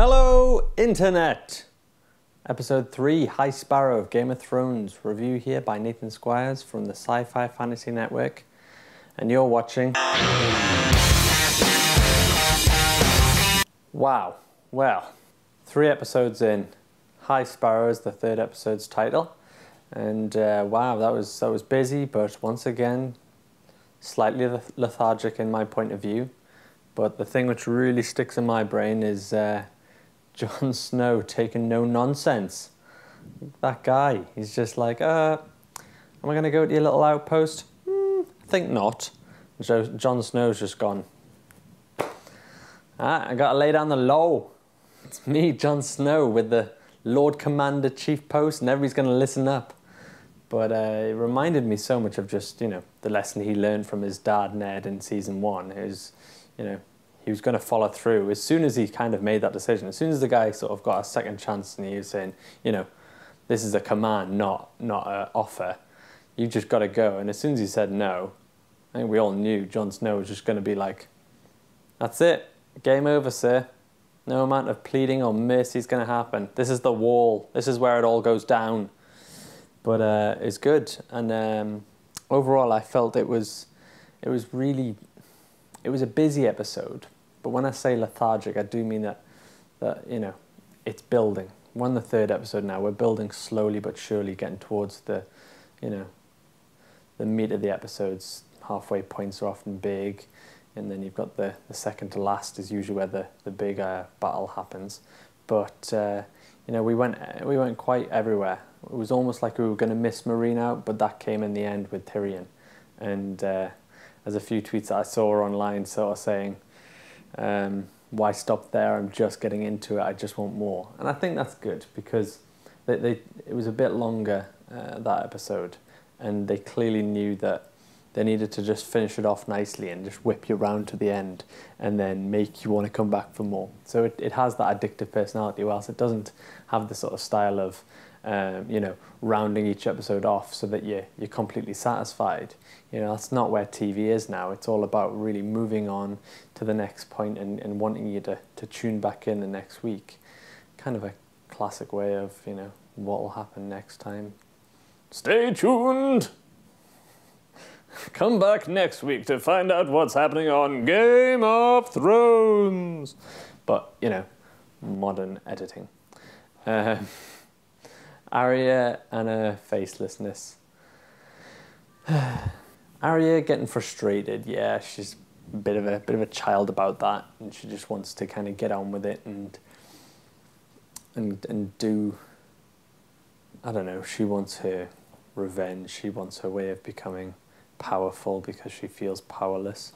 Hello, Internet! Episode 3, High Sparrow of Game of Thrones. Review here by Nathan Squires from the Sci-Fi Fantasy Network. And you're watching... Wow. Well, 3 episodes in. High Sparrow is the 3rd episode's title. And wow, that was busy, but once again, slightly lethargic in my point of view. But the thing which really sticks in my brain is Jon Snow taking no nonsense. That guy, he's just like, am I going to go to your little outpost? I think not. So Jon Snow's just gone, I got to lay down the law. It's me, Jon Snow, with the Lord Commander Chief post, and everybody's going to listen up. But it reminded me so much of just, the lesson he learned from his dad, Ned, in season 1. It was, he was going to follow through as soon as he kind of made that decision. As soon as the guy sort of got a second chance and he was saying, this is a command, not an offer. You've just got to go. And as soon as he said no, I think we all knew Jon Snow was just going to be like, that's it. Game over, sir. No amount of pleading or mercy is going to happen. This is the wall. This is where it all goes down. But it's good. And overall, I felt it was a busy episode, but when I say lethargic, I do mean that it's building. We're on the 3rd episode now. We're building slowly but surely, getting towards the meat of the episodes. Halfway points are often big, and then you've got the second to last is usually where the big battle happens. But we went quite everywhere. It was almost like we were going to miss Meereen out, but that came in the end with Tyrion, and there's a few tweets that I saw online sort of saying, why stop there? I'm just getting into it. I just want more. And I think that's good because it was a bit longer, that episode, and they clearly knew that they needed to just finish it off nicely and just whip you round to the end and then make you want to come back for more. So it has that addictive personality, whilst it doesn't have the sort of style of rounding each episode off so that you're completely satisfied. That's not where TV is now. It's all about really moving on to the next point and wanting you to tune back in the next week. Kind of a classic way of, what will happen next time. Stay tuned! Come back next week to find out what's happening on Game of Thrones! But, modern editing. Arya and her facelessness. Arya getting frustrated. Yeah, she's a bit of a child about that, and she just wants to kind of get on with it and do. I don't know. She wants her revenge. She wants her way of becoming powerful because she feels powerless,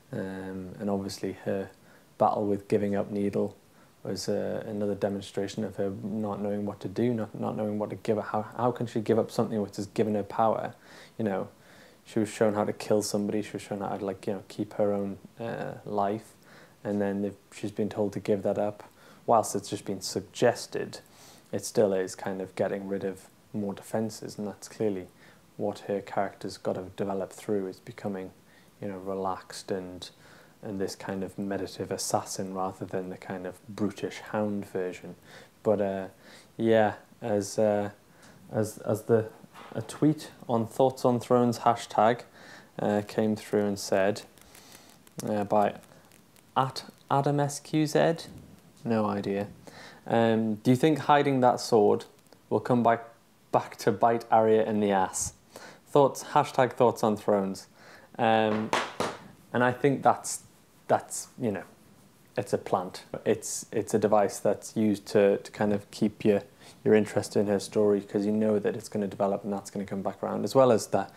and obviously her battle with giving up Needle was another demonstration of her not knowing what to do, not knowing what to give her. How can she give up something which has given her power? She was shown how to kill somebody. She was shown how to keep her own life, and then she's been told to give that up. Whilst it's just been suggested, it still is kind of getting rid of more defences, and that's clearly what her character's got to develop through, is becoming, relaxed and this kind of meditative assassin rather than the kind of brutish hound version. But yeah, as a tweet on Thoughts on Thrones hashtag came through and said by @AdamSQZ, no idea. Do you think hiding that sword will come back to bite Arya in the ass? Thoughts, hashtag Thoughts on Thrones. And I think that's it's a plant. It's a device that's used to kind of keep your interest in her story, because you know that it's going to develop and that's going to come back around, as well as the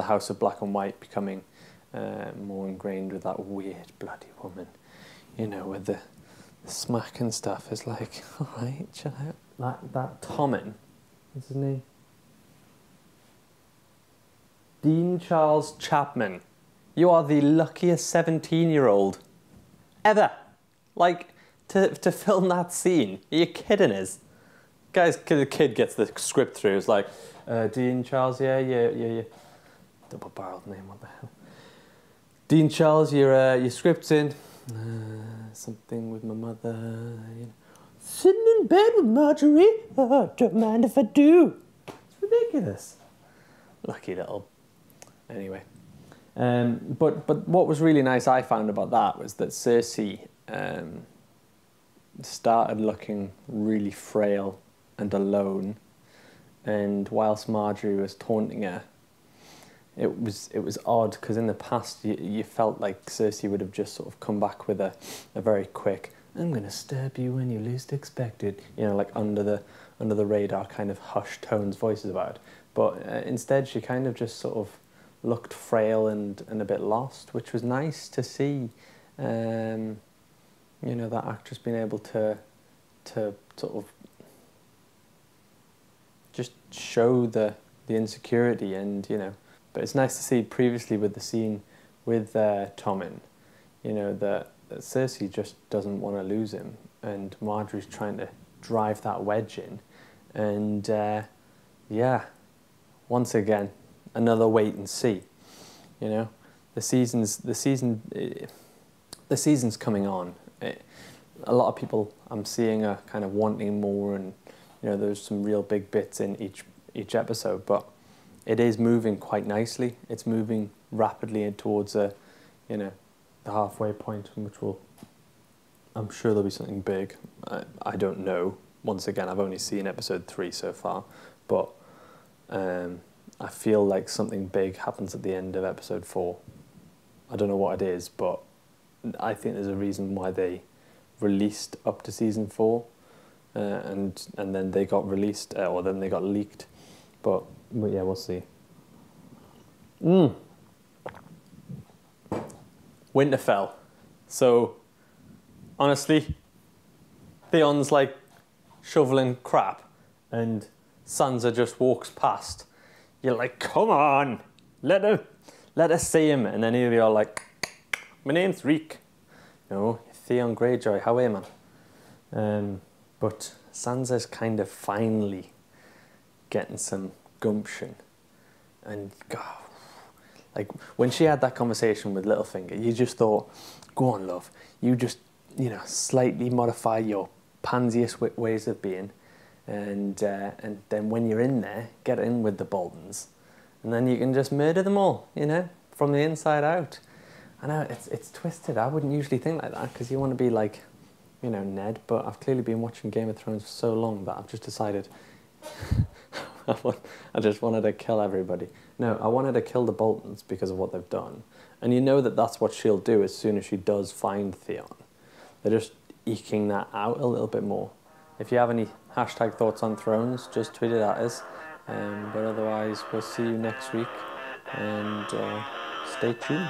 House of Black and White becoming more ingrained with that weird bloody woman, with the smack and stuff. Is like, all right, chill out. That Tommen, what's his name? Dean Charles Chapman. You are the luckiest 17-year-old ever. Like, to film that scene. Are you kidding us? Guys, the kid gets the script through. It's like, Dean Charles, yeah. Double-barreled name, what the hell? Dean Charles, your script's in. Something with my mother. Sitting in bed with Marjorie? Oh, don't mind if I do. It's ridiculous. Lucky little... Anyway. But what was really nice I found about that was that Cersei started looking really frail and alone, and whilst Marjorie was taunting her, it was odd because in the past you felt like Cersei would have just sort of come back with a very quick, I'm going to stab you when you least expect it, you know, like under the radar kind of hushed tones voices about it. But instead she kind of just sort of looked frail and a bit lost, which was nice to see. You know, that actress being able to sort of just show the insecurity, and, you know, but it's nice to see previously with the scene with Tommen, you know, that Cersei just doesn't want to lose him, and Marjorie's trying to drive that wedge in, and yeah, once again, another wait and see. You know, the season's coming on. A lot of people I'm seeing are kind of wanting more, and, you know, there's some real big bits in each episode, but it is moving quite nicely. It's moving rapidly towards you know, the halfway point, which I'm sure there'll be something big. I don't know. Once again, I've only seen episode 3 so far, but I feel like something big happens at the end of episode 4. I don't know what it is, but I think there's a reason why they released up to season 4, and then they got released, or then they got leaked. But yeah, we'll see. Winterfell. So, honestly, Theon's like shoveling crap, and Sansa just walks past. You're like, come on, let us see him. And then here they are like, my name's Reek. No, Theon Greyjoy, how are you, man? But Sansa's kind of finally getting some gumption. And God, like when she had that conversation with Littlefinger, you just thought, go on, love. You just, you know, slightly modify your pansiest ways of being. And then when you're in there, get in with the Boltons, and then you can just murder them all, you know, from the inside out. I know it's twisted. I wouldn't usually think like that because you want to be like, you know, Ned. But I've clearly been watching Game of Thrones for so long that I've just decided I just wanted to kill everybody. No, I wanted to kill the Boltons because of what they've done, and you know that that's what she'll do as soon as she does find Theon. They're just eking that out a little bit more. If you have any hashtag thoughts on Thrones, just tweet it at us. But otherwise, we'll see you next week, and stay tuned.